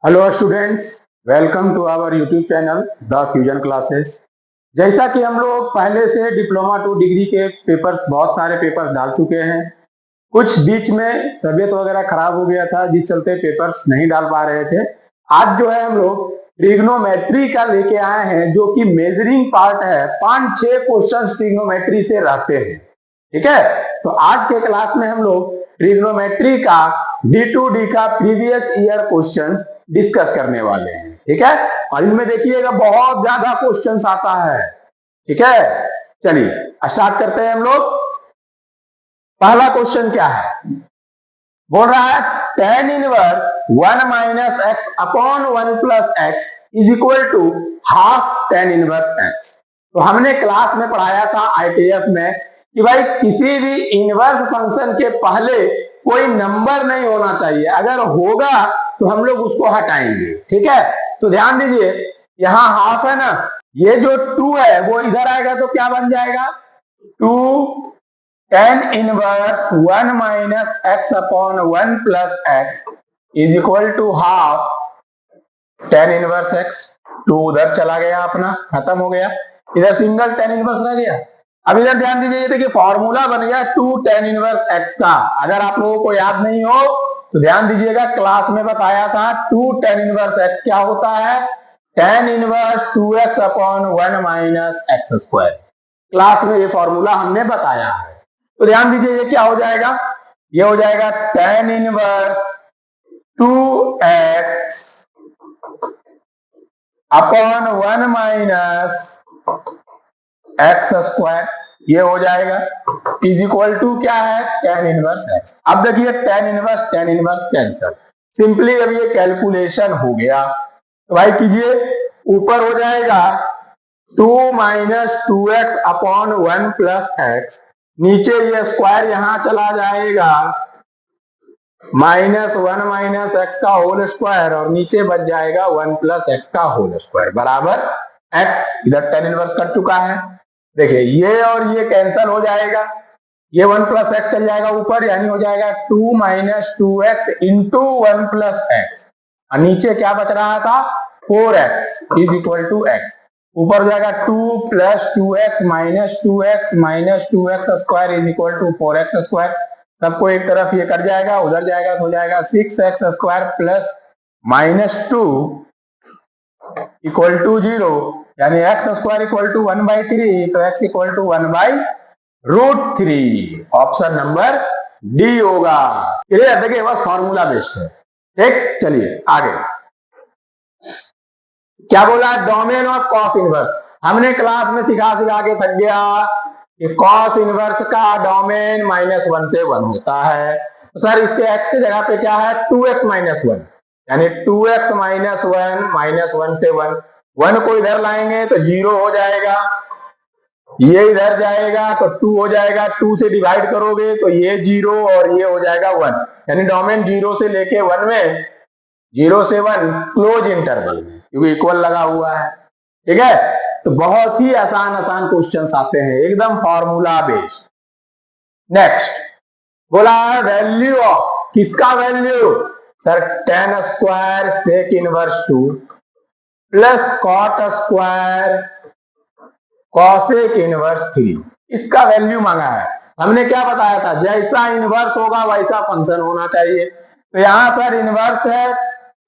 Hello students, welcome to our YouTube channel the fusion classes. जैसा कि हम लोग पहले से डिप्लोमा टू डिग्री के पेपर्स बहुत सारे पेपर्स डाल चुके हैं। कुछ बीच में तबीयत वगैरह खराब हो गया था जिस चलते पेपर्स नहीं डाल पा रहे थे। आज जो है हम लोग ट्रिग्नोमेट्री का लेके आए हैं जो कि मेजरिंग पार्ट है। 5-6 क्वेश्चन ट्रिग्नोमेट्री से रहते हैं। ठीक है, तो आज के क्लास में हम लोग ट्रिग्नोमेट्री का D2D का प्रीवियस ईयर क्वेश्चन डिस्कस करने वाले हैं। ठीक है, और इनमें देखिएगा बहुत ज्यादा क्वेश्चंस आता है। ठीक है, चलिए स्टार्ट करते हैं हम लोग। पहला क्वेश्चन क्या है, बोल रहा है tan inverse 1 minus X upon 1 plus X is equal to half tan inverse X. तो हमने क्लास में पढ़ाया था ITF में कि भाई किसी भी इनवर्स फंक्शन के पहले कोई नंबर नहीं होना चाहिए, अगर होगा तो हम लोग उसको हटाएंगे। ठीक है, तो ध्यान दीजिए यहां हाफ है ना, ये जो 2 है वो इधर आएगा तो क्या बन जाएगा 2 tan inverse 1 minus X upon 1 plus X is equal to half tan inverse X. 2 उधर चला गया, अपना खत्म हो गया, इधर सिंगल tan इनवर्स रह गया। अब इधर ध्यान दीजिए, ये देखिए फॉर्मूला बन गया 2 tan इनवर्स एक्स का। अगर आप लोगों को याद नहीं हो तो ध्यान दीजिएगा, क्लास में बताया था 2 tan इनवर्स एक्स क्या होता है, tan inverse 2x upon 1 minus x square. Class में ये फॉर्मूला हमने बताया है। तो ध्यान दीजिए ये क्या हो जाएगा, ये हो जाएगा tan inverse 2x upon 1 minus x square, ये हो जाएगा इज इक्वल टू क्या है tan इनवर्स एक्स। अब देखिए tan इनवर्स कैंसल, सिंपली अब ये कैलकुलेशन हो गया। तो भाई कीजिए, ऊपर हो जाएगा 2 minus 2x upon 1 plus x, नीचे ये स्क्वायर यहां चला जाएगा -1 माइनस एक्स का होल स्क्वायर, और नीचे बच जाएगा 1 प्लस एक्स का होल स्क्वायर बराबर एक्स। इधर tan इनवर्स कट चुका है, देखिए ये और ये कैंसल हो जाएगा, ये 1 प्लस एक्स चल जाएगा ऊपर, यानी हो जाएगा 2 minus 2x into 1 plus x, और नीचे क्या बच रहा था 4x is equal to x. ऊपर हो जाएगा 2 plus 2x minus 2x square is equal to 4x square. सबको एक तरफ ये कट जाएगा, उधर जाएगा तो हो जाएगा 6x square plus -2 equal to 0, यानी x स्क्वायर इक्वल टू 1/3, तो x equal to 1/√3। Option number D होगा। क्लियर, देखिए बस फॉर्मूला बेस्ड है। ठीक, चलिए आगे क्या बोला, डोमेन ऑफ कॉस इनवर्स। हमने क्लास में सिखा के थक गया कि कॉस इनवर्स का डोमेन -1 से 1 होता है। तो सर इसके x की जगह पे क्या है 2x माइनस 1, यानी 2x माइनस 1 से 1 को इधर लाएंगे तो 0 हो जाएगा, ये इधर जाएगा तो 2 हो जाएगा, 2 से डिवाइड करोगे तो ये 0 और ये हो जाएगा 1, यानी डोमेन 0 से लेके 1 में, 0 से 1 क्लोज इंटरवल में, क्योंकि इक्वल लगा हुआ है। ठीक है, तो बहुत ही आसान क्वेश्चंस आते हैं, एकदम फॉर्मूला बेस्ड। नेक्स्ट बोला वैल्यू ऑफ, किसका value, sir tan square sec inverse 2 plus cot square cosec inverse 3, इसका वैल्यू मांगा है। हमने क्या बताया था, जैसा इनवर्स होगा वैसा फंक्शन होना चाहिए। तो यहां सर इनवर्स है,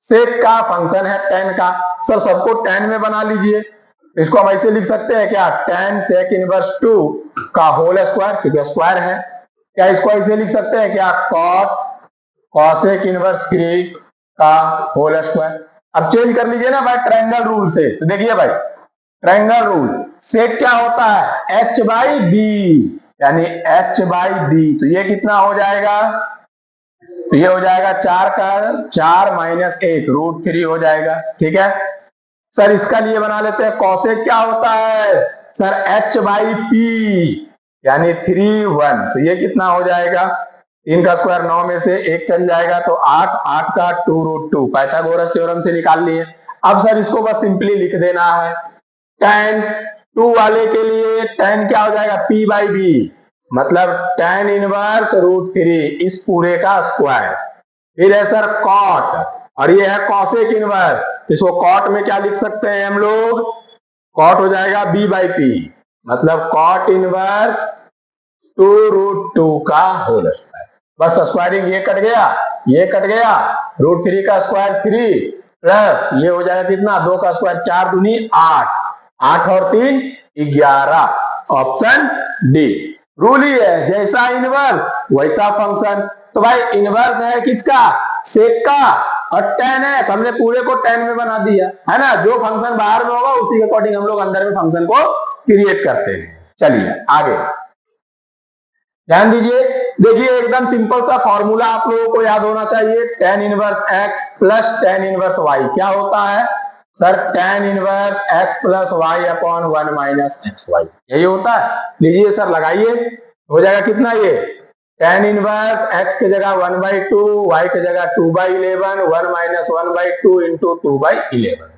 सेक का फंक्शन है tan का, सर सबको tan में बना लीजिए। इसको हम ऐसे लिख सकते हैं क्या, tan सेक इनवर्स 2 का होल स्क्वायर, क्योंकि स्क्वायर है। क्या इसको ऐसे लिख सकते हैं क्या, कॉट कॉसेक इनवर्स 3 का होल स्क्वायर। अब चेंज कर लीजिए ना भाई ट्रायंगल रूल से। तो देखिए भाई ट्रायंगल रूल, सेक क्या होता है h/b, यानी h/b, तो ये कितना हो जाएगा, तो ये हो जाएगा 4 का 4 माइनस 1 √3 हो जाएगा। ठीक है, सर इसका लिए बना लेते हैं, कॉसेक क्या होता है सर h/p, यानी 3/1, तो ये कितना हो जाएगा, 3 का स्क्वायर 9 में से 1 चल जाएगा तो 8, 8 का 2√2, पाइथागोरस थ्योरम से निकाल लिए। अब सर इसको बस सिंपली लिख देना है, tan 2 वाले के लिए tan क्या हो जाएगा p/b, मतलब tan इनवर्स √3 इस पूरे का स्क्वायर। फिर है सर कॉट, और ये है कॉसेक इनवर्स। इसको कॉट में क्या लिख सकते हैं हम लोग, कॉट हो जाएगा b/p, मतलब कॉट इनवर्स 2√2 का होल स्क्वायर। बस स्क्वायरिंग ये कट गया, ये कट गया, √3 का स्क्वायर 3 प्लस ये हो जाएगा कितना, 2 का स्क्वायर 4 दूनी 8, 8 और 3 11, ऑप्शन डी। रूल ही है जैसा इनवर्स वैसा फंक्शन। तो भाई इनवर्स है किसका, सेक का, और tan है तो हमने पूरे को tan में बना दिया, है ना। जो फंक्शन बाहर में होगा उसी के अकॉर्डिंग हम लोग अंदर में फंक्शन को क्रिएट करते हैं। चलिए आगे ध्यान दीजिए। देखिए एकदम सिंपल सा फॉर्मूला आप लोगों को याद होना चाहिए, tan inverse x plus tan inverse y क्या होता है sir, tan inverse x plus y upon 1 minus x y, यही होता है। लीजिए सर लगाइए, हो जाएगा कितना ये, tan इनवर्स x की जगह 1/2, y की जगह 2/11, 1 माइनस 1/2 इंटू 2/11,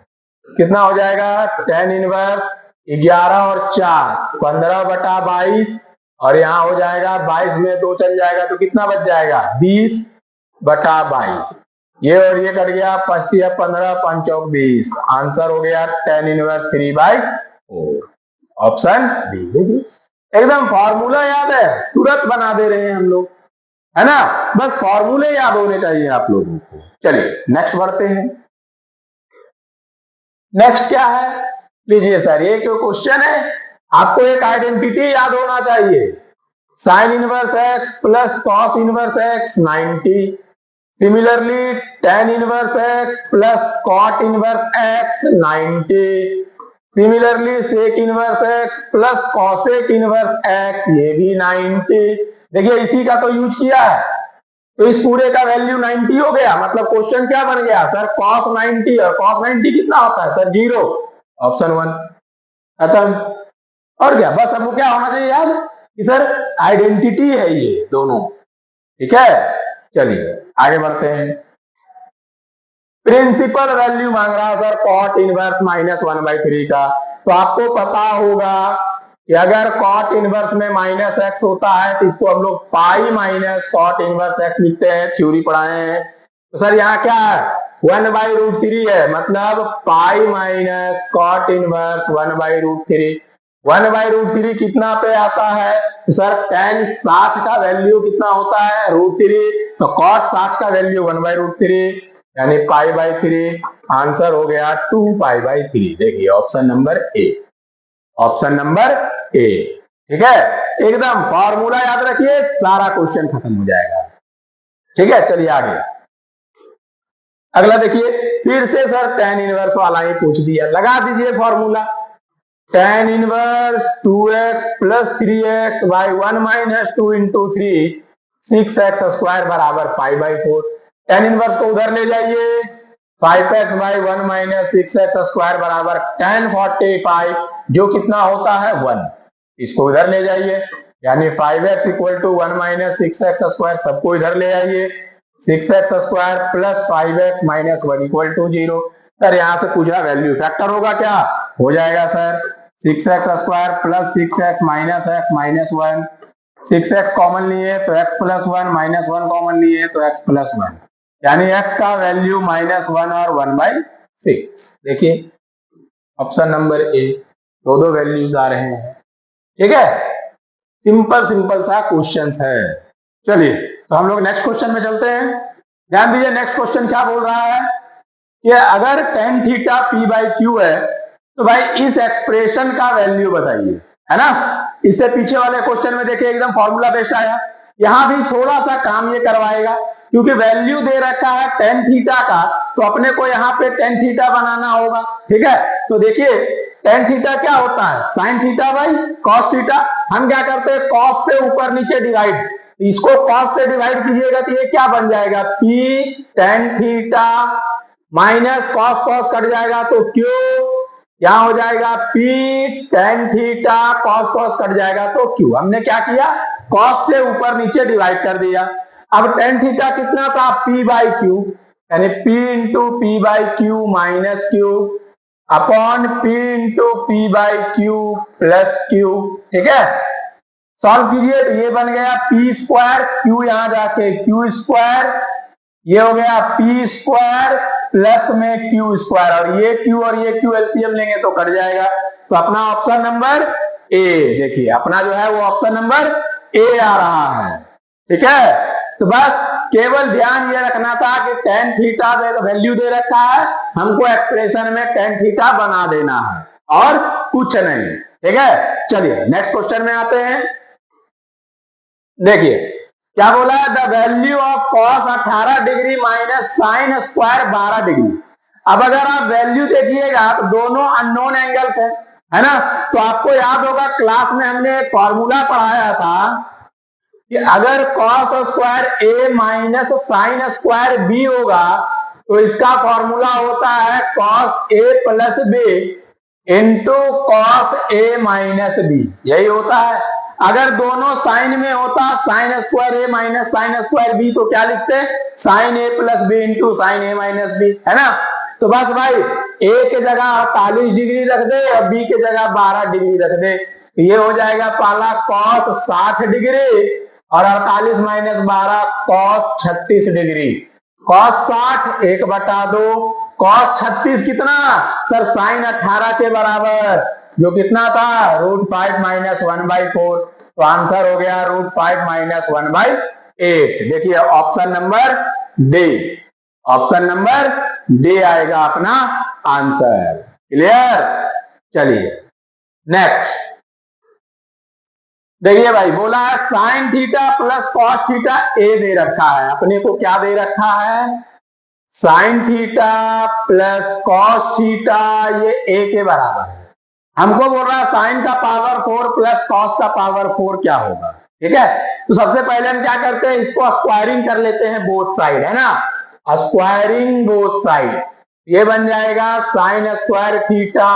कितना हो जाएगा, tan इनवर्स 11 और 4 15/22, और यहाँ हो जाएगा 22 में 2 चल जाएगा तो कितना बच जाएगा, 20/22। ये और ये कट गया, 5 × 15 5 × 20, आंसर हो गया tan इनवर्स 3/4, ऑप्शन डी। एकदम फॉर्मूला याद है, तुरंत बना दे रहे हैं हम लोग, है ना। बस फॉर्मूले याद होने चाहिए आप लोगों को। चलिए नेक्स्ट बढ़ते हैं। नेक्स्ट क्या है, लीजिए सर ये जो क्वेश्चन है, आपको एक आइडेंटिटी याद होना चाहिए, sine inverse x plus cos inverse x 90, similarly tan inverse x plus cot inverse x 90, similarly sec inverse x plus cosec inverse x ये भी 90। देखिए इसी का तो यूज किया है, तो इस पूरे का वैल्यू 90 हो गया, मतलब क्वेश्चन क्या बन गया सर, cos 90, और cos 90 कितना होता है सर, 0, ऑप्शन 1 खत्म। और क्या, बस अब क्या होना चाहिए याद कि सर आइडेंटिटी है ये दोनों, ठीक है। चलिए आगे बढ़ते हैं। प्रिंसिपल वैल्यू मांग रहा है सर कॉट इनवर्स -1/3 का, तो आपको पता होगा कि अगर कॉट इनवर्स में -x होता है तो इसको हम लोग pi minus cot inverse x लिखते हैं, थ्योरी पढ़ाए हैं। तो सर यहाँ क्या है, 1/√3 है, मतलब पाई माइनस कॉट इनवर्स 1/√3। 1/√3 कितना पे आता है, तो सर tan 60 का वैल्यू कितना होता है, √3, तो कॉट 60 का वैल्यू 1/√3 यानी π/3, आंसर हो गया 2π/3। देखिए option number A, option number A, ठीक है। एकदम फॉर्मूला याद रखिए, सारा क्वेश्चन खत्म हो जाएगा, ठीक है। चलिए आगे अगला देखिए, फिर से सर tan इनवर्स वाला ही पूछ दिया, लगा दीजिए formula, tan inverse 2x plus 3x by 1 minus 2 into 3 6x square बराबर π/4। tan इनवर्स को उधर ले जाइए, 5x by 1 minus 6x square बराबर tan 45, जो कितना होता है 1, इसको इधर ले जाइए, यानी 5x equal to 1 minus 6x square, सबको इधर ले आइए, 6x square plus 5x minus 1 equal to 0। Sir यहां से पूछा वैल्यू फैक्टर होगा क्या, हो जाएगा sir 6x square plus 6x minus x minus 1, 6x common लिए तो x प्लस 1 माइनस 1 कॉमन लिए तो x प्लस 1, यानी x का वैल्यू -1 और 1/6। देखिए ऑप्शन नंबर ए, दो वैल्यूज आ रहे हैं, ठीक है। सिंपल सिंपल सा क्वेश्चन है। चलिए तो हम लोग नेक्स्ट क्वेश्चन में चलते हैं। ध्यान दीजिए नेक्स्ट क्वेश्चन क्या बोल रहा है कि अगर tan थीटा p/q है तो भाई इस एक्सप्रेशन का वैल्यू बताइए, है ना। इससे पीछे वाले क्वेश्चन में देखिए एकदम फॉर्मूला बेस्ड आया, यहां भी थोड़ा सा काम ये करवाएगा, क्योंकि वैल्यू दे रखा है tan थीटा का, तो अपने को यहाँ पे tan थीटा बनाना होगा, ठीक है। तो देखिए tan थीटा क्या होता है, sin theta by cos theta. हम क्या करते हैं, cos से ऊपर नीचे डिवाइड, इसको cos से डिवाइड कीजिएगा तो ये क्या बन जाएगा, p tan theta minus cos cos cut जाएगा तो q, यहां हो जाएगा p tan theta cos cos cut जाएगा तो q। हमने क्या किया, cos से ऊपर नीचे डिवाइड कर दिया। अब tan थीटा कितना था, p/q, यानी p into p/q minus q upon p into p/q plus q, ठीक है। सॉल्व कीजिए तो ये बन गया p स्क्वायर, q यहां जाके q स्क्वायर ये हो गया पी स्क्वायर प्लस में क्यू स्क्वायर, और ये क्यू एलसीएम लेंगे तो कट जाएगा। तो अपना ऑप्शन नंबर ए, देखिए अपना जो है वो ऑप्शन नंबर ए आ रहा है। ठीक है, तो बस केवल ध्यान ये रखना था कि टेन थीटा वैल्यू दे रखा है, हमको एक्सप्रेशन में टेन थीटा बना देना है और कुछ नहीं। ठीक है, चलिए नेक्स्ट क्वेश्चन में आते हैं। देखिए क्या बोला है, the value of cos 18 degree minus sine square 12 degree. अब अगर आप वैल्यू देखिएगा तो दोनों अननोन एंगल्स है ना। तो आपको याद होगा क्लास में हमने एक फॉर्मूला पढ़ाया था कि अगर कॉस स्क्वायर ए माइनस साइन स्क्वायर बी होगा तो इसका फॉर्मूला होता है cos A plus B into cos A minus B, यही होता है। अगर दोनों साइन में होता साइन स्क्वायर ए माइनस साइन स्क्वायर बी तो क्या लिखते, sign A plus B into sine A minus B, है ना। तो बस भाई ए के जगह 48 डिग्री रख दे और बी के जगह 12 डिग्री रख दे, तो ये हो जाएगा पाला कॉस 60 डिग्री और 48 minus 12 cos 36 degree. Cos 60 1/2, cos 36 कितना सर, साइन 18 के बराबर, जो कितना था √5 माइनस 1/4। तो आंसर हो गया √5 माइनस 1/8। देखिए option number D, option number D आएगा अपना आंसर। क्लियर, चलिए नेक्स्ट। देखिए भाई बोला है sine theta plus cos theta A दे रखा है, अपने को क्या दे रखा है, sine theta plus cos theta, ये ए के बराबर है। हमको बोल रहा है साइन का पावर 4 प्लस कॉस का पावर 4 क्या होगा। ठीक है, तो सबसे पहले हम क्या करते हैं, इसको स्क्वायरिंग कर लेते हैं बोथ साइड, है ना, स्क्वायरिंग बोथ साइड। ये बन जाएगा sine square theta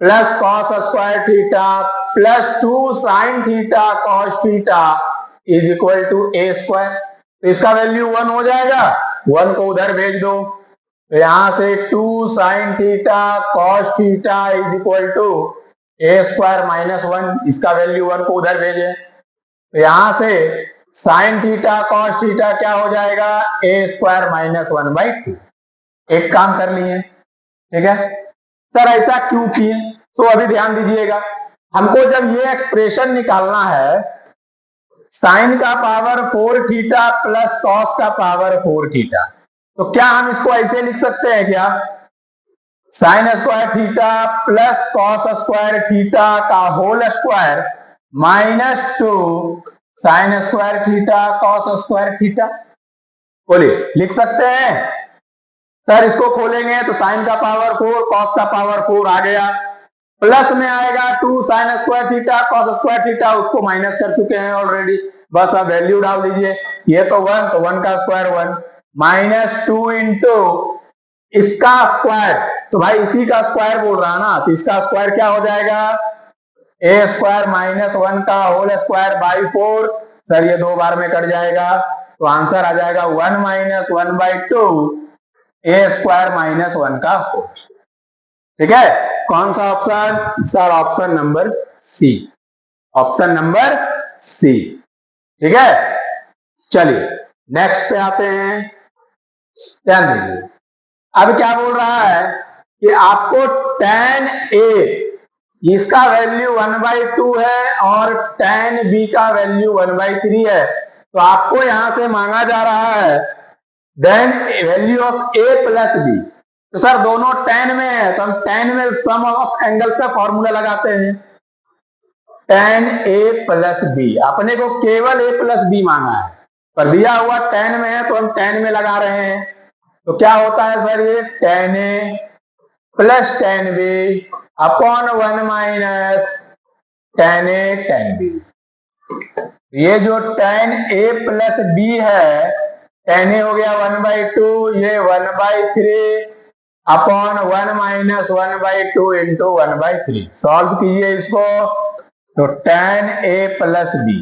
plus cos square theta plus 2 sine theta cos theta is equal to a square. तो इसका वैल्यू 1 हो जाएगा, 1 को उधर भेज दो, तो यहां से 2 sine theta cos theta is equal to a square minus 1, इसका वैल्यू 1 को उधर भेजे, तो यहां से साइन थीटा कॉस थीटा क्या हो जाएगा, ए स्क्वायर माइनस 1/2। एक काम कर लिए, ठीक है सर, ऐसा क्यों किए, तो अभी ध्यान दीजिएगा। हमको जब ये एक्सप्रेशन निकालना है साइन का पावर 4 थीटा प्लस कॉस का पावर 4 थीटा, तो क्या हम इसको ऐसे लिख सकते हैं क्या, sine square theta plus cos square theta का whole square minus 2 sine square theta cos square theta, बोलिए लिख सकते हैं। सर इसको खोलेंगे तो साइन का पावर 4 कॉस का पावर 4 आ गया, प्लस में आएगा 2 sine square theta cos square theta, उसको माइनस कर चुके हैं ऑलरेडी, बस अब वैल्यू डाल दीजिए, ये तो 1, तो 1 का स्क्वायर 1 माइनस 2 इंटू इसका स्क्वायर, तो भाई इसी का स्क्वायर बोल रहा ना, तो इसका स्क्वायर क्या हो जाएगा, ए स्क्वायर माइनस 1 का होल स्क्वायर बाई 4। सर ये 2 बार में कट जाएगा, तो आंसर आ जाएगा 1 माइनस 1/2 ए स्क्वायर माइनस 1 का होल। ठीक है, कौन सा option sir, option number c, option number c. ठीक है, चलिए नेक्स्ट पे आते हैं, ध्यान दीजिए। अब क्या बोल रहा है कि आपको tan A इसका वैल्यू 1/2 है और tan B का वैल्यू 1/3 है, तो आपको यहां से मांगा जा रहा है then value of A plus B। तो सर दोनों tan में है, तो हम tan में सम ऑफ एंगल्स का फॉर्मूला लगाते हैं, tan A प्लस B, अपने को केवल A प्लस B मांगा है, पर दिया हुआ tan में है तो हम tan में लगा रहे हैं, तो क्या होता है सर, ये tan A plus tan B upon 1 minus tan A tan B। ये जो tan A प्लस B है, tan A हो गया 1/2, ये 1/3 अपॉन 1 माइनस 1/2 इंटू 1/3। सॉल्व कीजिए इसको, तो tan A plus B,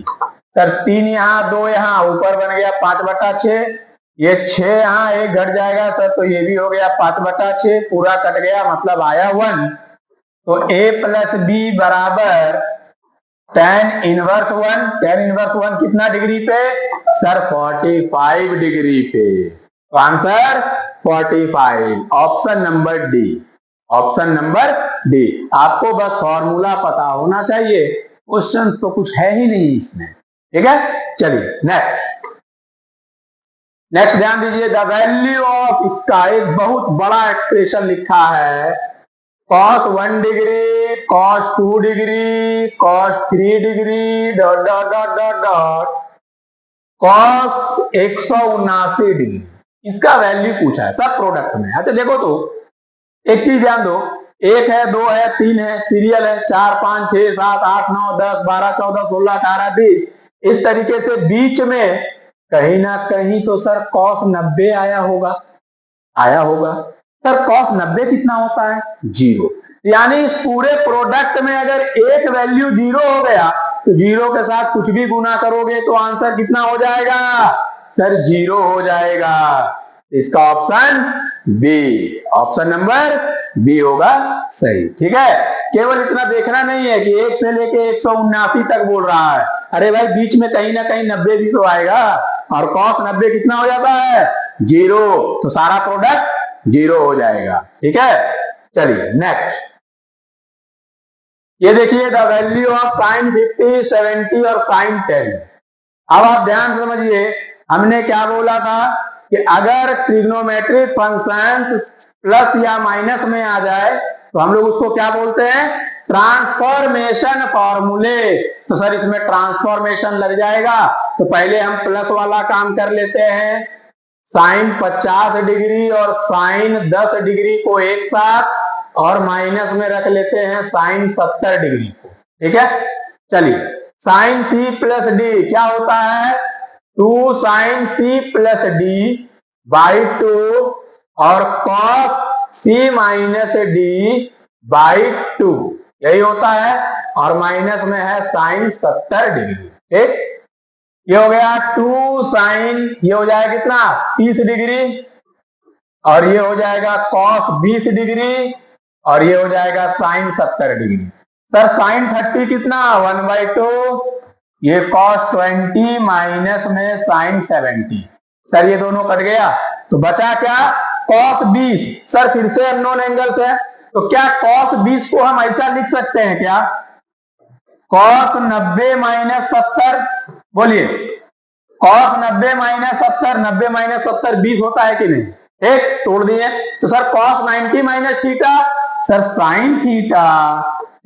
sir 3 यहाँ 2 यहाँ, ऊपर बन गया 5/6, ये 6 यहाँ 1 घट जाएगा सर, तो ये भी हो गया 5/6, पूरा कट गया मतलब आया 1। तो A प्लस B बराबर tan इनवर्स 1, tan इनवर्स 1 कितना डिग्री पे, सर 45 डिग्री पे। तो answer 45, option number D. Option number D. आपको बस फॉर्मूला पता होना चाहिए, क्वेश्चन तो कुछ है ही नहीं इसमें। ठीक है, चलिए नेक्स्ट ध्यान दीजिए, द वैल्यू ऑफ, इसका एक बहुत बड़ा एक्सप्रेशन लिखा है, cos 1 degree, cos 2 degree, cos 3 degree, dot dot dot dot dot cos 179 degree. इसका वैल्यू पूछा है सब प्रोडक्ट में। अच्छा देखो तो एक चीज ध्यान दो, 1 है, 2 है, 3 है, सीरियल है, 4 5 6 7 8 9 10 12 14 16 18 20, इस तरीके से बीच में कहीं ना कहीं तो सर cos 90 आया होगा। सर cos 90 कितना होता है? 0। यानी इस पूरे प्रोडक्ट में अगर एक वैल्यू 0 हो गया तो 0 के साथ कुछ भी गुना करोगे तो आंसर कितना हो जाएगा? सर 0 हो जाएगा। इसका option b, option number b होगा सही। ठीक है, केवल इतना देखना नहीं है कि 1 से लेके 179 तक बोल रहा है, अरे भाई बीच में कहीं ना कहीं 90 भी तो आएगा, और cos 90 कितना हो जाता है? 0। तो सारा प्रोडक्ट 0 हो जाएगा। ठीक है, चलिए नेक्स्ट, ये देखिए द वैल्यू ऑफ साइन 50, 70 और साइन 10। अब आप ध्यान समझिए, हमने क्या बोला था कि अगर ट्रिग्नोमेट्रिक फंक्शंस प्लस या माइनस में आ जाए तो हम लोग उसको क्या बोलते हैं? ट्रांसफॉर्मेशन फॉर्मूले। तो सर इसमें ट्रांसफॉर्मेशन लग जाएगा, तो पहले हम प्लस वाला काम कर लेते हैं, साइन 50 डिग्री और साइन 10 डिग्री को एक साथ, और माइनस में रख लेते हैं साइन 70 डिग्री को। ठीक है, चलिए साइन सी प्लस डी क्या होता है? 2 sine c plus D by 2, और cos C minus D by 2, यही होता है, और माइनस में है साइन 70 डिग्री। ठीक, ये हो गया 2 साइन, ये हो जाएगा कितना? 30 डिग्री, और ये हो जाएगा कॉस 20 डिग्री, और ये हो जाएगा साइन 70 डिग्री। सर साइन 30 कितना? 1/2, ये कॉस 20 माइनस में साइन 70। सर ये दोनों कट गया तो बचा क्या? कॉस 20। सर फिर से अननोन एंगल्स है, तो क्या कॉस 20 को हम ऐसा लिख सकते हैं क्या? कॉस 90 माइनस 70, बोलिए, कॉस 90 माइनस 70, 90 माइनस 70 20 होता है कि नहीं? एक तोड़ दिए, तो sir cos 90 minus theta, sir sine theta,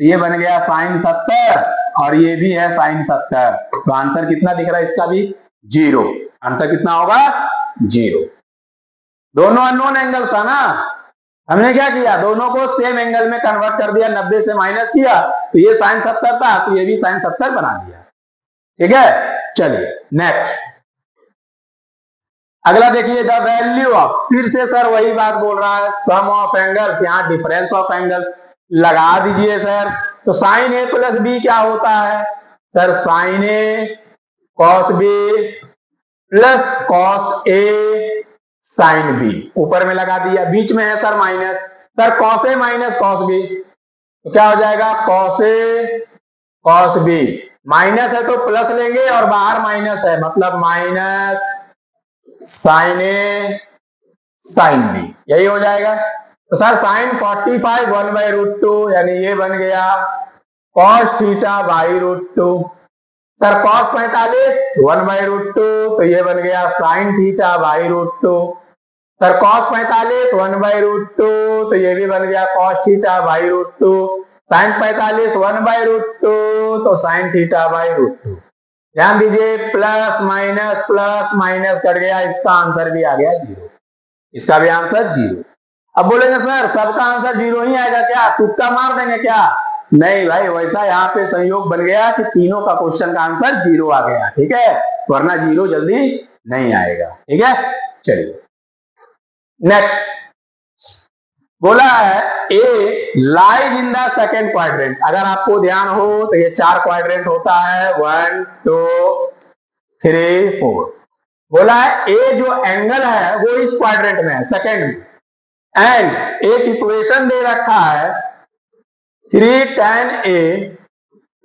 ये बन गया साइन 70, और ये भी है साइन 70। तो आंसर कितना दिख रहा है इसका भी? 0। आंसर कितना होगा? 0। दोनों अननोन एंगल था ना, हमने क्या किया? दोनों को सेम एंगल में कन्वर्ट कर दिया, 90 से माइनस किया, तो ये साइन 70 था, तो ये भी साइन 70 बना दिया। ठीक है, चलिए नेक्स्ट, अगला देखिए, द वैल्यू ऑफ, फिर से सर वही बात बोल रहा है, सम ऑफ एंगल्स, यहाँ डिफरेंस ऑफ एंगल्स लगा दीजिए सर। तो साइन ए प्लस बी क्या होता है? Sir sign A cos B plus cos A sine B, ऊपर में लगा दिया, बीच में है sir minus, sir cos A minus cos B, तो क्या हो जाएगा? Cos A cos B, minus है तो प्लस लेंगे, और बाहर माइनस है, मतलब माइनस साइन ए साइन बी, यही हो जाएगा। तो सर साइन 45 1/√2, यानी ये बन गया cos theta by √2। Sir cos 45 1/√2, तो ये बन गया sine theta by √2। Sir cos 45 1/√2, तो ये भी बन गया कॉस थीटा बाई √2। साइन 45 1/√2, तो साइन थीटा बाई √2। ध्यान दीजिए, प्लस माइनस कट गया, इसका आंसर भी आ गया 0। इसका भी आंसर 0। अब बोलेंगे सर सबका आंसर 0 ही आएगा क्या? तुक्का मार देंगे क्या? नहीं भाई, वैसा यहाँ पे संयोग बन गया कि तीनों का क्वेश्चन का आंसर 0 आ गया। ठीक है, वरना 0 जल्दी नहीं आएगा। ठीक है, चलिए नेक्स्ट, बोला है A lies in the second quadrant. अगर आपको ध्यान हो तो ये 4 क्वाड्रेंट होता है, 1 2 3 4। बोला है ए जो एंगल है वो इस क्वाड्रेंट में है, सेकेंड में, एंड एक इक्वेशन दे रखा है 3 tan a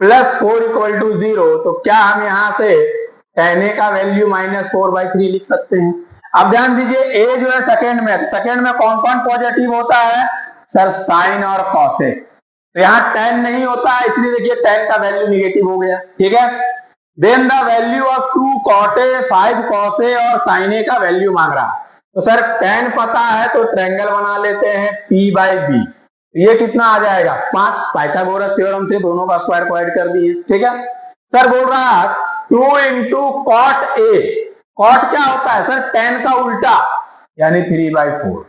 प्लस 4 = 0। तो क्या हम यहां से tan a का वैल्यू -4/3 लिख सकते हैं। अब ध्यान दीजिए a जो है सेकंड में कौन कौन पॉजिटिव होता है सर, साइन और कॉसेक। तो यहाँ tan नहीं होता है, इसलिए देखिए tan का वैल्यू निगेटिव हो गया, ठीक है। Then the value of 2 cot a, 5 cos a और sin a का वैल्यू मांग रहा है। तो सर tan पता है तो ट्रायंगल बना लेते हैं p/b। ये कितना आ जाएगा 5, पाइथागोरस थ्योरम से दोनों का स्क्वायर को ऐड कर दिए, ठीक है। सर बोल रहा है 2 × cot a, cot क्या होता है सर, tan का उल्टा, यानी 3/4।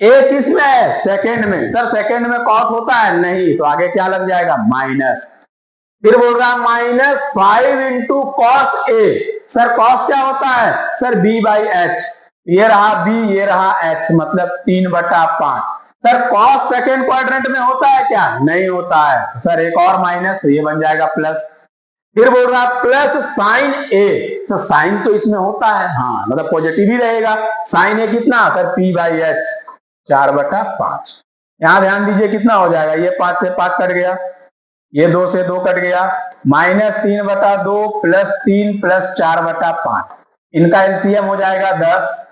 a किस में है, सेकंड में। सर सेकंड में cot होता है नहीं, तो आगे क्या लग जाएगा माइनस। फिर बोल रहा -5 × cos a। सर cos क्या होता है सर, b/h। ये रहा b, ये रहा h, मतलब 3/5। सर cos सेकेंड क्वाड्रेंट में होता है क्या, नहीं होता है। सर एक और माइनस, तो ये बन जाएगा प्लस। फिर बोल रहा प्लस sin a। तो साइन तो इसमें होता है, हाँ मतलब पॉजिटिव ही रहेगा। sin a कितना सर, p/h 4/5। यहां ध्यान दीजिए कितना हो जाएगा, ये 5 से 5 कट गया, ये 2 से 2 कट गया, -3/2 + 3 + 4/5। इनका एलसीएम हो जाएगा 10,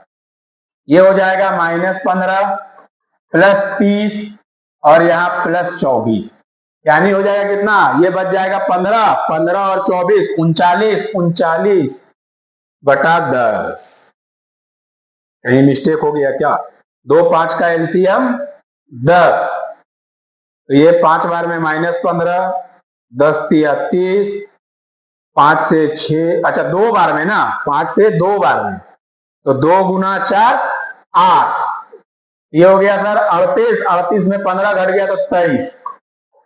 ये हो जाएगा -15 + 30 और यहाँ +24, यानी हो जाएगा कितना, ये बच जाएगा 15, 15 और 24 39, 39/10। कहीं मिस्टेक हो गया क्या, 2 5 का एलसीएम 10, तो ये 5 बार में -15, 10 × 30, 5 से 6, अच्छा 2 बार में ना, 5 से 2 बार में, तो 2 × 4 8, ये हो गया सर 38, 38 में 15 घट गया तो 23,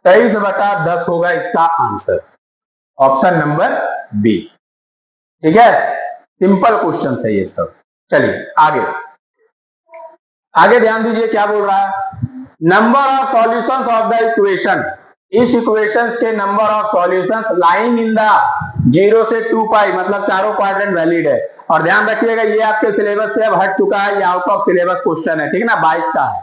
23/10 होगा इसका आंसर, ऑप्शन नंबर बी, ठीक है। सिंपल क्वेश्चन है ये सब। चलिए आगे आगे ध्यान दीजिए क्या बोल रहा है, number of solutions of the equation. इस इक्वेशंस के number of solutions lying in the 0 से 2π, मतलब चारों क्वाड्रेंट वैलिड है। और ध्यान रखिएगा ये आपके सिलेबस से अब हट चुका है, ये आउट ऑफ सिलेबस क्वेश्चन है, ठीक है ना, 22 का है,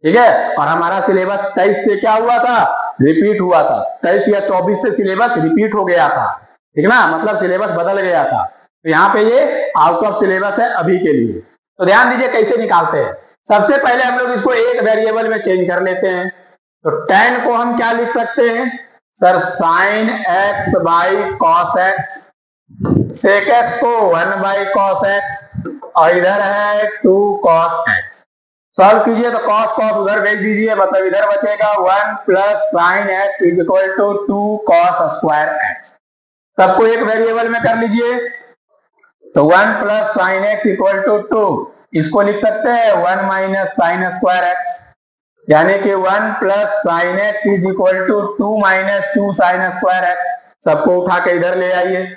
ठीक है। और हमारा सिलेबस 23 से क्या हुआ था, रिपीट हुआ था, 23 या 24 से सिलेबस रिपीट हो गया था, ठीक है ना, मतलब सिलेबस बदल गया था। तो यहाँ पे ये आउट ऑफ सिलेबस है अभी के लिए। तो ध्यान दीजिए कैसे निकालते हैं। सबसे पहले हम लोग इसको एक वेरिएबल में चेंज कर लेते हैं। तो tan को हम क्या लिख सकते हैं sir, sin x/cos x, sec x को 1/cos x, और इधर है 2cos x। सॉल्व कीजिए तो cos cos उधर भेज दीजिए, मतलब इधर बचेगा 1 + sin x = 2cos² x। सबको एक वेरिएबल में कर लीजिए, तो 1 + sin x = 2, इसको लिख सकते हैं 1 - sin² x, यानी कि 1 + sin x = 2 - 2 sin² x। सबको उठा के इधर ले आइए,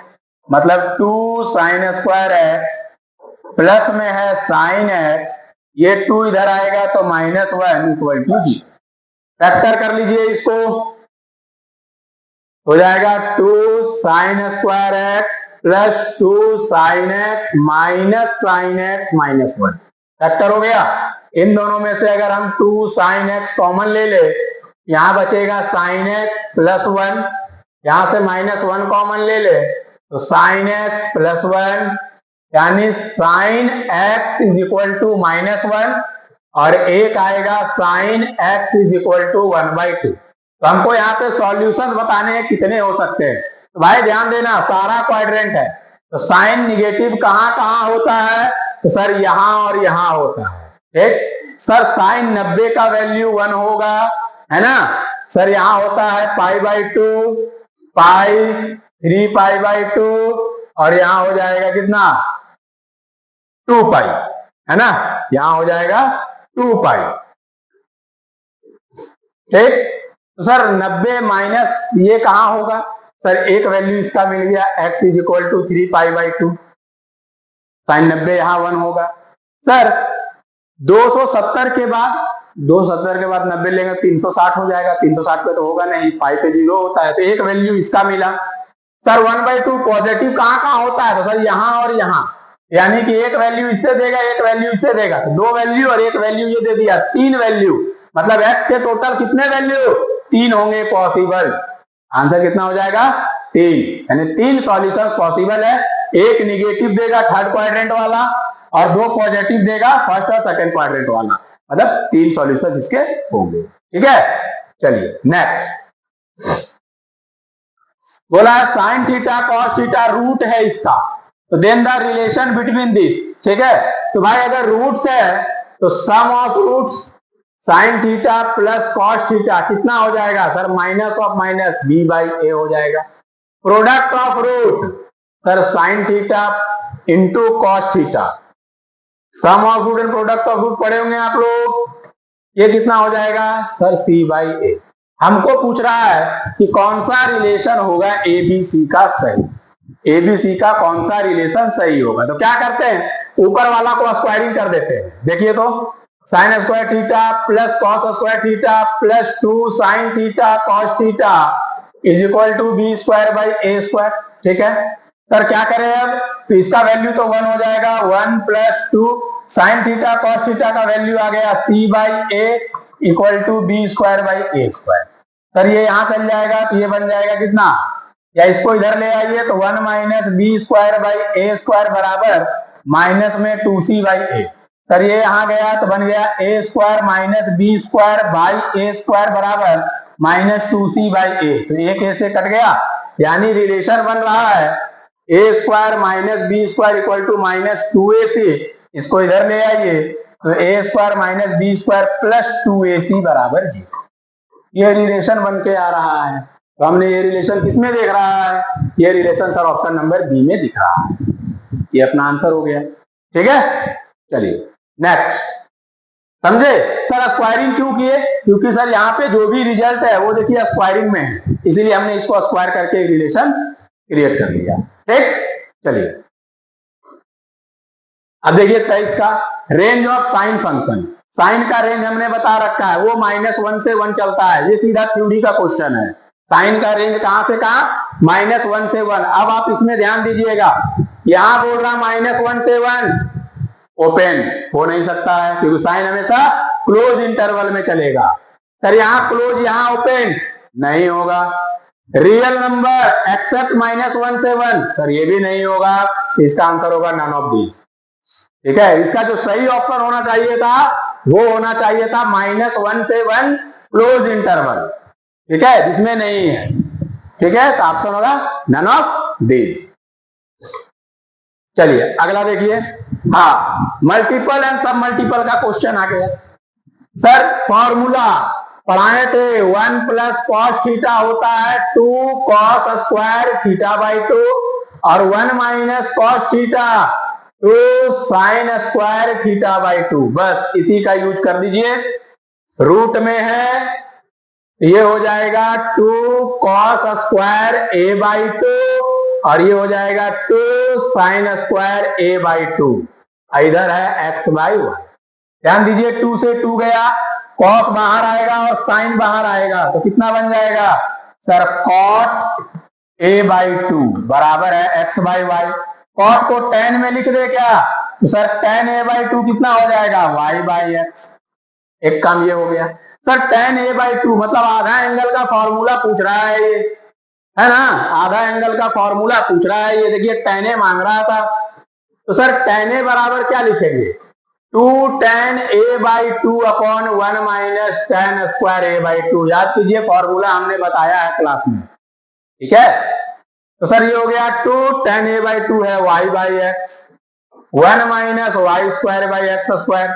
मतलब 2 sin² x प्लस में है sin x, ये 2 इधर आएगा तो -1 = 0। फैक्टर कर लीजिए इसको, हो जाएगा 2 sin² x + 2 sin x - sin x - 1। Factor हो गया। इन दोनों में से अगर हम 2 sin x कॉमन ले ले, यहां बचेगा sin x + 1, यहां से -1 कॉमन ले ले तो sin x + 1, यानी sin x = -1, और एक आएगा sin x = 1/2। तो हमको यहाँ पे सॉल्यूशन बताने हैं कितने हो सकते हैं। तो भाई ध्यान देना, सारा क्वाड्रेंट है, तो साइन निगेटिव कहाँ कहाँ होता है, तो सर यहां और यहां होता है, ठीक। सर साइन 90 का वैल्यू 1 होगा, है ना। सर यहां होता है π/2, π, 3π/2, और यहां हो जाएगा कितना 2π, है ना, यहां हो जाएगा 2π, ठीक। तो सर 90 माइनस ये कहां होगा, सर एक वैल्यू इसका मिल गया x = 3π/2, साइन 90 यहां 1 होगा। सर 270 के बाद 90 लेंगे 360 हो जाएगा, 360 पे तो होगा नहीं, पाई पे 0 होता है, तो एक वैल्यू इसका मिला। सर 1/2 पॉजिटिव कहां कहां होता है, तो सर यहां और यहां, यानी कि एक वैल्यू इससे देगा, एक वैल्यू इससे देगा, तो 2 वैल्यू और एक वैल्यू ये दे दिया, 3 वैल्यू, मतलब x के टोटल कितने वैल्यू 3 होंगे पॉसिबल। आंसर कितना हो जाएगा 3, यानी 3 सॉल्यूशंस पॉसिबल है एक निगेटिव देगा थर्ड क्वाड्रेंट वाला और दो पॉजिटिव देगा फर्स्ट और सेकंड क्वाड्रेंट वाला, मतलब 3 सॉल्यूशन इसके होंगे। ठीक है, चलिए नेक्स्ट बोला sine theta cos theta root है इसका, तो then the relation between this. ठीक है, तो भाई अगर रूट्स है तो sum of roots sine theta plus cos theta कितना हो जाएगा sir, minus of minus B by a हो जाएगा। Product of root sir sine theta into cos theta, sum of root and product of root पढ़े होंगे आप लोग, ये कितना हो जाएगा सर सी बाई ए। हमको पूछ रहा है कि कौन सा रिलेशन होगा एबीसी का सही, एबीसी का कौन सा रिलेशन सही होगा। तो क्या करते हैं, ऊपर वाला को स्क्वायरिंग कर देते हैं। देखिए तो sine square theta plus cos square theta plus 2 sine theta cos theta is equal to B square by A square. ठीक है सर, क्या करें अब, तो इसका वैल्यू तो 1 हो जाएगा, 1 plus 2 sine theta cos theta का वैल्यू आ गया C by A equal to B square by A square. Sir ये यहां चल जाएगा तो ये बन जाएगा कितना, या इसको इधर ले आइए तो 1 minus B square by A square बराबर माइनस में 2c बाई ए। सर ये यहां गया तो बन गया A square minus B square by A square बराबर माइनस 2c बाई ए। तो एक ए से कट गया, यानी रिलेशन बन रहा है A square minus B square equal to minus 2ac। इसको इधर ले आइए तो A square minus B square plus 2ac बराबर 0। ये रिलेशन बन के आ रहा है। तो हमने ये रिलेशन किसमें देख रहा है, ये relation sir option number b में दिख रहा है। ये अपना आंसर हो गया। ठीक है, चलिए नेक्स्ट, समझे सर स्क्वायरिंग क्यों किए, क्योंकि सर यहाँ पे जो भी रिजल्ट है वो देखिए स्क्वायरिंग में है, इसीलिए हमने इसको स्क्वायर करके एक रिलेशन क्रिएट कर लिया। ठीक, चलिए अब देखिए 23 का range of sine function. Sine का रेंज हमने बता रखा है, वो -1 से 1 चलता है, ये सीधा थ्योरी का क्वेश्चन है। साइन का रेंज कहां से कहां, -1 से 1। अब आप इसमें ध्यान दीजिएगा, यहां बोल रहा -1 से 1 ओपन हो नहीं सकता है, क्योंकि साइन हमेशा क्लोज इंटरवल में चलेगा। सर यहाँ क्लोज यहाँ ओपन नहीं होगा। रियल नंबर एक्सेप्ट -1 से 1, सर ये भी नहीं होगा। इसका आंसर होगा नन ऑफ दीज। ठीक है, इसका जो सही ऑप्शन होना चाहिए था वो होना चाहिए था -1 से 1 क्लोज इंटरवल। ठीक है, जिसमें नहीं है। ठीक है, तो ऑप्शन होगा नन ऑफ दीज। चलिए अगला देखिए, हाँ मल्टीपल एंड सब मल्टीपल का क्वेश्चन आ गया। सर फॉर्मूला पढ़ाए थे 1 प्लस कॉस थीटा होता है 2 कॉस स्क्वायर थीटा बाई 2 और 1 minus cos theta 2 sine square theta by 2। बस इसी का यूज कर दीजिए। रूट में है ये हो जाएगा 2 कॉस स्क्वायर ए बाई 2 और ये हो जाएगा 2 साइन स्क्वायर ए बाई 2। इधर है x बाई 1। ध्यान दीजिए 2 से 2 गया, कॉस बाहर आएगा और साइन बाहर आएगा, तो कितना बन जाएगा सर कॉट ए बाई 2 बराबर है x बाई वाई। कॉट को tan में लिख दे क्या, तो सर tan a बाई 2 कितना हो जाएगा y बाई x। एक काम ये हो गया। सर tan a बाई 2 मतलब आधा एंगल का फॉर्मूला पूछ रहा है ये, है ना, आधा एंगल का फॉर्मूला पूछ रहा है ये। देखिए tan a मांग रहा था, तो सर tan a बराबर क्या लिखेंगे 2 tan a by 2 upon 1 minus tan square a by 2। याद कीजिए फॉर्मूला हमने बताया है क्लास में। ठीक है, तो सर ये हो गया 2 tan a बाई 2 है y by x, 1 minus y square by x square.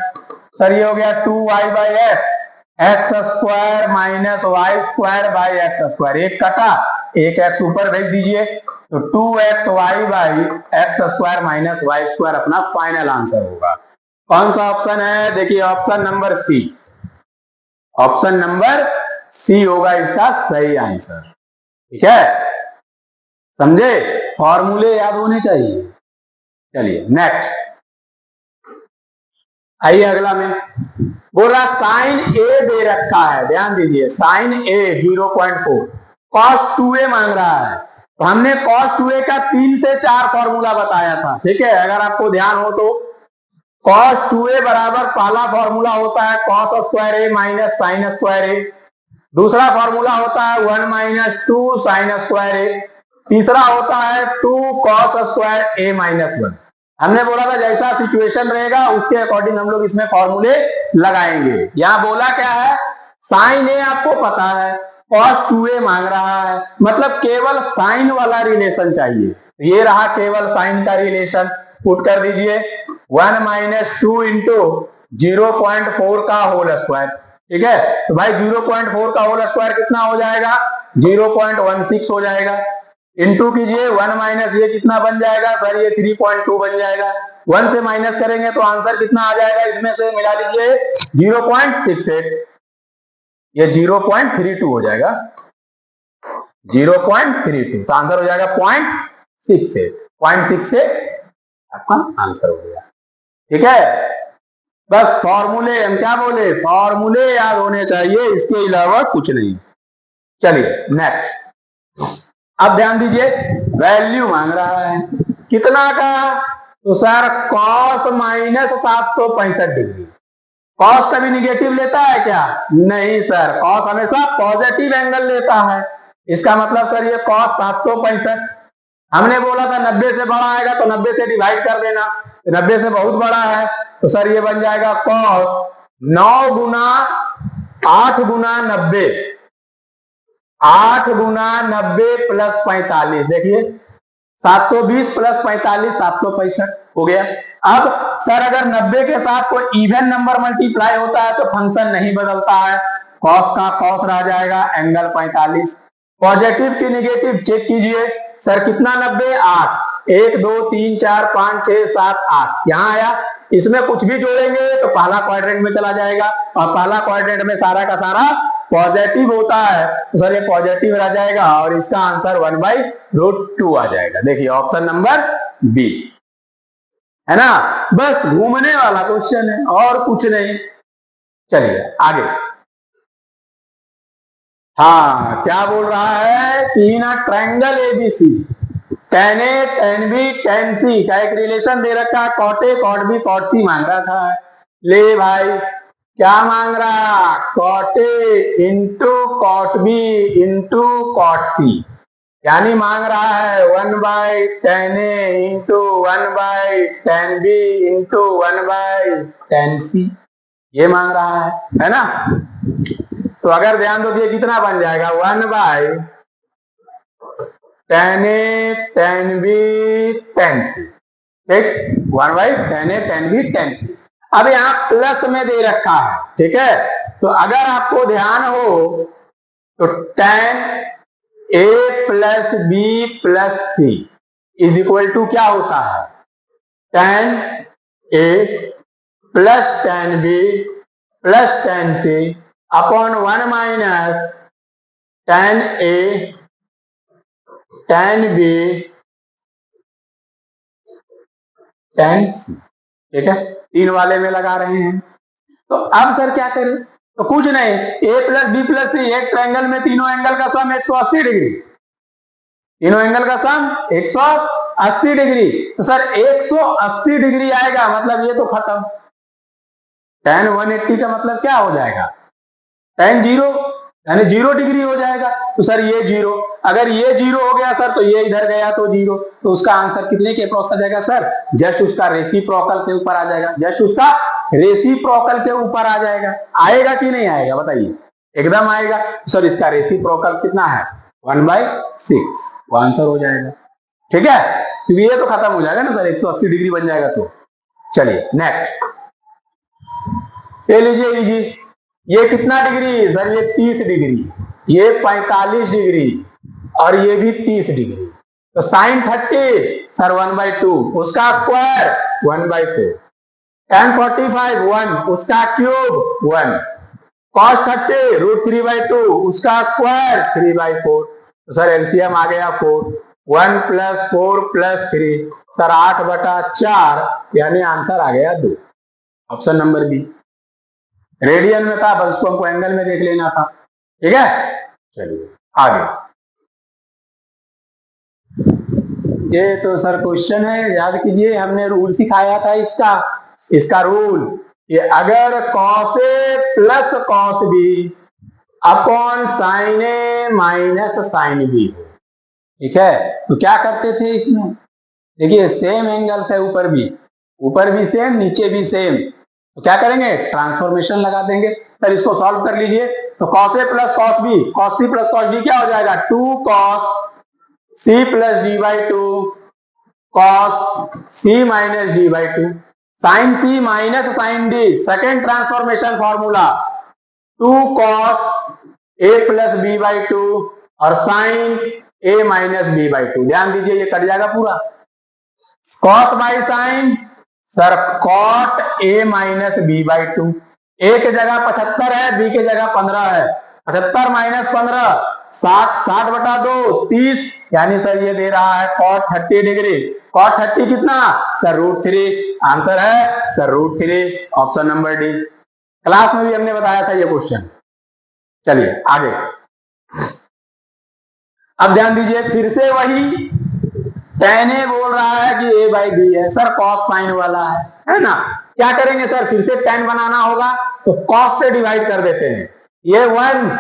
Sir ये हो गया 2y by x square minus y square by x square. एक कटा, एक x ऊपर भेज दीजिए, तो 2xy by x square minus y square अपना फाइनल आंसर होगा। कौन सा ऑप्शन है, देखिए option number c. Option number c होगा इसका सही आंसर। ठीक है, समझे, फॉर्मूले याद होने चाहिए। चलिए नेक्स्ट आइए अगला में बोल रहा साइन ए दे रखा है, ध्यान दीजिए साइन ए 0.4, कॉस 2a मांग रहा है। तो हमने कॉस 2a का 3 से 4 फॉर्मूला बताया था। ठीक है, अगर आपको ध्यान हो तो कॉस 2a बराबर पहला फॉर्मूला होता है कॉस स्क्वायर ए माइनस साइन स्क्वायर ए, दूसरा फॉर्मूला होता है 1 माइनस 2 साइन स्क्वायर ए, तीसरा होता है 2 cos स्क्वायर a माइनस 1। हमने बोला था जैसा सिचुएशन रहेगा उसके अकॉर्डिंग हम लोग इसमें फॉर्मूले लगाएंगे। यहां बोला क्या है, साइन ए आपको पता है, cos 2a मांग रहा है, मतलब केवल साइन वाला रिलेशन चाहिए। ये रहा केवल साइन का रिलेशन, पुट कर दीजिए 1 माइनस 2 इंटू 0.4 का होल स्क्वायर। ठीक है, तो भाई 0.4 का होल स्क्वायर कितना हो जाएगा, 0.16 हो जाएगा। इंटू कीजिए 1 माइनस ये कितना बन जाएगा सर, ये 3.2 बन जाएगा। 1 से माइनस करेंगे तो आंसर कितना आ जाएगा, इसमें से मिला लीजिए 0.68, ये 0.32 हो जाएगा, 0.32, तो आंसर हो जाएगा 0.68, 0.68 आपका आंसर हो गया। ठीक है, बस फॉर्मूले, हम क्या बोले, फॉर्मूले याद होने चाहिए, इसके अलावा कुछ नहीं। चलिए नेक्स्ट, अब ध्यान दीजिए, वैल्यू मांग रहा है कितना का, तो sir cos minus 765 degree. cos कभी निगेटिव लेता है क्या, नहीं सर, cos हमेशा पॉजिटिव एंगल लेता है। इसका मतलब सर ये cos 765, हमने बोला था 90 से बड़ा आएगा तो 90 से डिवाइड कर देना, 90 से बहुत बड़ा है तो सर ये बन जाएगा cos 9 गुना 8 गुना 90, 8 गुना 90 प्लस 45, देखिए 720 प्लस 45 765 हो गया। अब सर अगर 90 के साथ कोई इवन नंबर मल्टीप्लाई होता है तो फंक्शन नहीं बदलता है, cos का cos रह जाएगा, एंगल 45। पॉजिटिव की निगेटिव चेक कीजिए, सर कितना 90, 8, 1 2 3 4 5 6 7 8, यहाँ आया। इसमें कुछ भी जोड़ेंगे तो पहला क्वाड्रेंट में चला जाएगा, और पहला क्वाड्रेंट में सारा का सारा पॉजिटिव होता है, तो सर ये पॉजिटिव रह जाएगा और इसका आंसर 1/√2 आ जाएगा। देखिए ऑप्शन नंबर बी है ना, बस घूमने वाला क्वेश्चन है और कुछ नहीं। चलिए आगे, हाँ क्या बोल रहा है कि in triangle ABC tan A tan B tan C का एक रिलेशन दे रखा है, cot A cot B cot C मांग रहा था। ले भाई क्या मांग रहा, cot A into cot B into cot C, यानी मांग रहा है 1/tan A into 1/tan B into 1/tan C, ये मांग रहा है ना। तो अगर ध्यान दो दिए कितना बन जाएगा, 1/tan A tan B tan C, ठीक, 1/tan A tan B tan C। अब यहां प्लस में दे रखा है, ठीक है, तो अगर आपको ध्यान हो तो tan A plus B plus C is equal to क्या होता है, tan A plus tan B plus tan C upon 1 minus tan A tan B tan C, ठीक है, तीन वाले में लगा रहे हैं। तो अब सर क्या करें, तो कुछ नहीं, A plus B plus C, एक ट्रायंगल में तीनों एंगल का सम 180 डिग्री, तीनों एंगल का सम 180 डिग्री, तो सर 180 डिग्री आएगा, मतलब ये तो खत्म। tan 180 का मतलब क्या हो जाएगा, tan 0, यानी 0 डिग्री हो जाएगा, तो सर ये 0, अगर ये 0 हो गया सर तो ये इधर गया तो 0, तो उसका आंसर कितने के अप्रॉक्स आ जाएगा सर, जस्ट उसका रेसिप्रोकल के ऊपर आ जाएगा, जस्ट उसका रेसिप्रोकल के ऊपर आ जाएगा। आएगा कि नहीं आएगा बताइए, एकदम आएगा। तो सर इसका रेसिप्रोकल कितना है, 1/6, वो आंसर हो जाएगा। ठीक है, क्योंकि ये तो खत्म हो जाएगा ना सर, 180 डिग्री बन जाएगा। तो चलिए नेक्स्ट, ये लीजिए लीजिए, ये कितना डिग्री सर, ये 30 डिग्री, ये 45 डिग्री और ये भी 30 डिग्री, तो साइन 30 सर 1/2, उसका स्क्वायर 1/4, tan 45 1, उसका क्यूब 1, cos 30 √3/2, उसका स्क्वायर 3/4, तो सर एलसीएम आ गया 4, 1 + 4 + 3 सर 8/4, यानी आंसर आ गया 2, ऑप्शन नंबर बी। रेडियन में था, बस उसको हमको एंगल में देख लेना था। ठीक है, चलिए आगे, ये तो सर क्वेश्चन है, याद कीजिए, हमने रूल सिखाया था इसका, इसका रूल, ये अगर cos A plus cos B upon sin A minus sin B हो, ठीक है, तो क्या करते थे इसमें, देखिए सेम एंगल्स है, ऊपर भी सेम, नीचे भी सेम, तो क्या करेंगे, ट्रांसफॉर्मेशन लगा देंगे। सर इसको सॉल्व कर लीजिए, तो cos A plus cos B, cos C plus cos D क्या हो जाएगा, 2 cos C plus D by 2 cos C minus D by 2, sine C minus sine D, second transformation formula 2 cos A plus B by 2 और sine A minus B by 2। ध्यान दीजिए ये cut जाएगा पूरा, cot by sine, sir cot A minus B by 2, A के जगह 75 है, B के जगह 15 है, 75 माइनस 15 60, 60 बटा 2 30, यानी सर ये दे रहा है कॉट 30 डिग्री। कॉट 30 कितना, सर √3, आंसर है sir √3, option number D. Class में भी हमने बताया था ये क्वेश्चन। चलिए आगे, अब ध्यान दीजिए फिर से वही tan A बोल रहा है कि a बाई बी है, सर कॉस साइन वाला है ना, क्या करेंगे सर, फिर से tan बनाना होगा, तो कॉस से डिवाइड कर देते हैं, ये 1,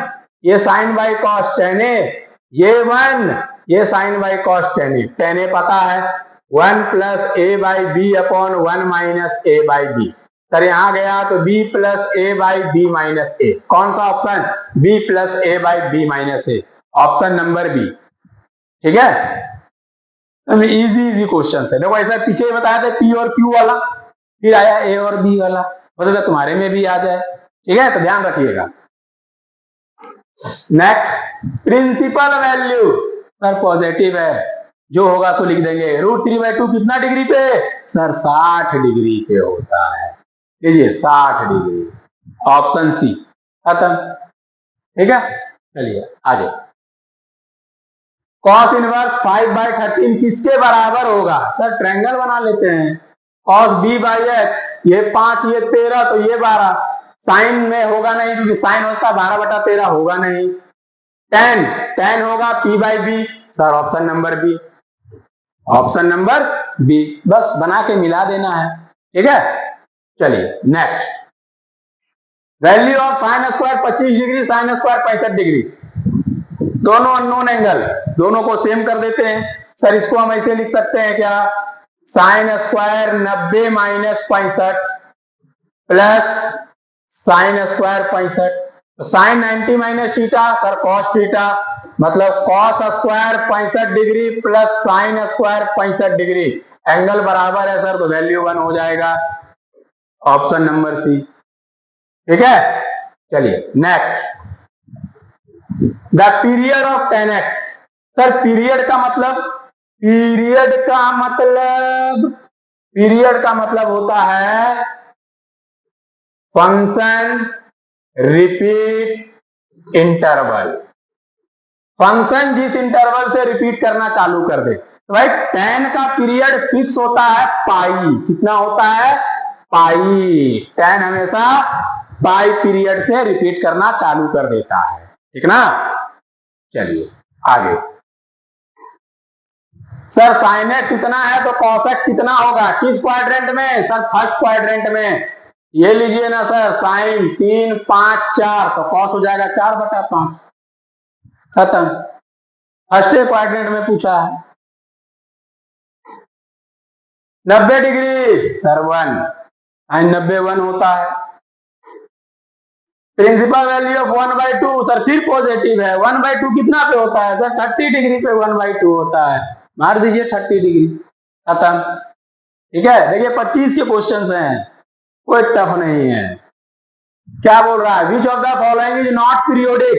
ये sine by cos tan A, ये 1, ये sine by cos tan A, tan A पता है 1 plus A by B upon 1 minus A by B, sir यहां गया तो b plus A by B minus A, कौन सा option, b plus A by B minus A, option number B. ठीक है, easy question है, देखो ऐसा पीछे बताया था P और Q वाला, फिर आया A और B वाला, हो तो तुम्हारे में भी आ जाए। ठीक है, तो ध्यान रखिएगा। Next, principal value, sir positive है, जो होगा सो लिख देंगे, √3/2 कितना डिग्री पे, सर 60 डिग्री पे होता है, लीजिए 60 डिग्री, ऑप्शन सी खत्म। ठीक है, चलिए आगे, कॉस इनवर्स 5/13 किसके बराबर होगा, सर ट्रायंगल बना लेते हैं, कॉस b बाई x, ये 5 ये 13 तो ये 12, साइन में होगा नहीं क्योंकि साइन होता 12/13 होगा नहीं, tan होगा p by B, sir option number b, option number b, बस बना के मिला देना है। ठीक है, चलिए next, value of sine square 25 degree, sine square 65 degree, दोनों अननोन एंगल, दोनों को सेम कर देते हैं, सर इसको हम ऐसे लिख सकते हैं क्या, sine square 90 minus 65 plus sine square 65, तो sine 90 minus theta, sir cos theta, मतलब cos square 65 degree plus sine square 65 degree, angle बराबर है सर, तो वैल्यू 1 हो जाएगा, ऑप्शन नंबर सी। ठीक है, चलिए next, the period of tan x, sir period का मतलब होता है फंक्शन रिपीट इंटरवल, फंक्शन जिस इंटरवल से रिपीट करना चालू कर दे, तो भाई tan का पीरियड फिक्स होता है पाई, कितना होता है पाई, tan हमेशा पाई पीरियड से रिपीट करना चालू कर देता है, ठीक ना। चलिए आगे, सर साइन एक्स इतना है तो कॉस एक्स कितना होगा, किस क्वाड्रेंट में, सर फर्स्ट क्वाड्रेंट में, ये लीजिए ना सर, साइन 3 5 4, तो कॉस हो जाएगा 4/5, खत्म, फर्स्ट क्वाड्रेंट में पूछा है। 90 डिग्री, सर 1, साइन 90 1 होता है, प्रिंसिपल वैल्यू ऑफ 1/2, सर फिर पॉजिटिव है, 1/2 कितना पे होता है, सर 30 डिग्री पे 1/2 होता है, मार दीजिए 30 डिग्री, खत्म। ठीक है, देखिए 25 के क्वेश्चंस हैं, कोई टफ नहीं है। क्या बोल रहा है, which of the following is not periodic,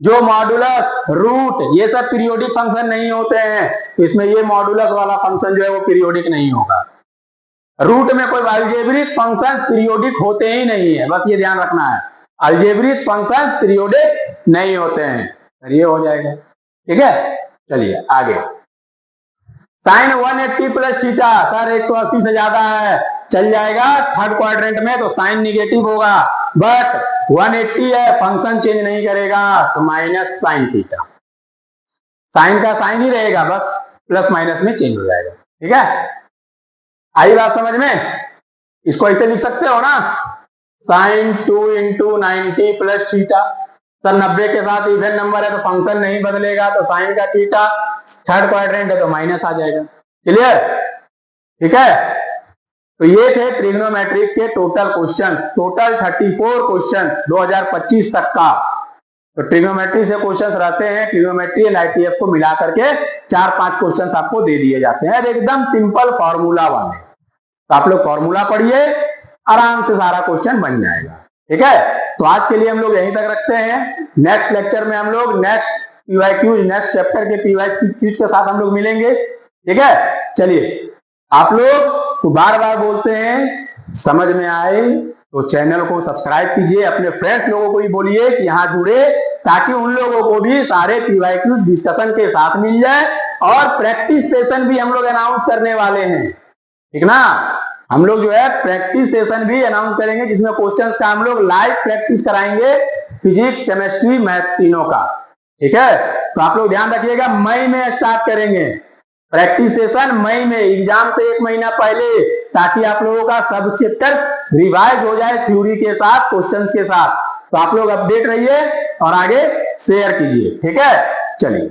जो मॉडुलस रूट ये सब पीरियोडिक फंक्शन नहीं होते हैं, तो इसमें ये मॉडुलस वाला फंक्शन जो है वो पीरियोडिक नहीं होगा, रूट में कोई अलजेब्रिक फंक्शन पीरियोडिक होते ही नहीं है, बस ये ध्यान रखना है, अलजेब्रिक फंक्शंस पीरियोडिक नहीं होते हैं, ये हो जाएगा। ठीक है, चलिए आगे, साइन 180 प्लस थीटा, सर 180 से ज्यादा है, चल जाएगा थर्ड क्वाड्रेंट में, तो साइन निगेटिव होगा, बट 180 है, फंक्शन चेंज नहीं करेगा, तो माइनस साइन थीटा, साइन का साइन ही रहेगा, बस प्लस माइनस में चेंज हो जाएगा। ठीक है, आई बात समझ में, इसको ऐसे लिख सकते हो ना, साइन 2 × 90 प्लस थीटा, सर 90 के साथ इवन नंबर है तो फंक्शन नहीं बदलेगा, तो साइन का थीटा, थर्ड क्वाड्रेंट है तो माइनस आ जाएगा। क्लियर? ठीक है, तो ये थे ट्रिग्नोमेट्रिक के टोटल क्वेश्चंस, टोटल 34 क्वेश्चंस 2025 तक का। तो ट्रिग्नोमेट्री से क्वेश्चंस रहते हैं, ट्रिग्नोमेट्री एंड आईटीएफ को मिला करके 4-5 क्वेश्चंस आपको दे दिए जाते हैं, एकदम सिंपल फॉर्मूला वाले। तो आप लोग फॉर्मूला पढ़िए, आराम से सारा क्वेश्चन बन जाएगा। ठीक है, तो आज के लिए हम लोग यहीं तक रखते हैं। नेक्स्ट लेक्चर में हम लोग नेक्स्ट पीवाईक्यूज, नेक्स्ट चैप्टर के पीवाईक्यूज के साथ हम लोग मिलेंगे। ठीक है, चलिए आप लोग तो बार बार बोलते हैं, समझ में आए तो चैनल को सब्सक्राइब कीजिए, अपने फ्रेंड्स लोगों को भी बोलिए कि यहाँ जुड़े, ताकि उन लोगों को भी सारे पीवाईक्यूज डिस्कशन के साथ मिल जाए। और प्रैक्टिस सेशन भी हम लोग अनाउंस करने वाले हैं, ठीक ना। हम लोग जो है प्रैक्टिस सेशन भी अनाउंस करेंगे, जिसमें क्वेश्चंस का हम लोग लाइव प्रैक्टिस कराएंगे, फिजिक्स, केमिस्ट्री, मैथ तीनों का। ठीक है, तो आप लोग ध्यान रखिएगा, मई में स्टार्ट करेंगे प्रैक्टिस सेशन, मई में, एग्जाम से 1 महीना पहले, ताकि आप लोगों का सब चैप्टर रिवाइज हो जाए थ्योरी के साथ, क्वेश्चंस के साथ। तो आप लोग अपडेट रहिए और आगे शेयर कीजिए। ठीक है, चलिए।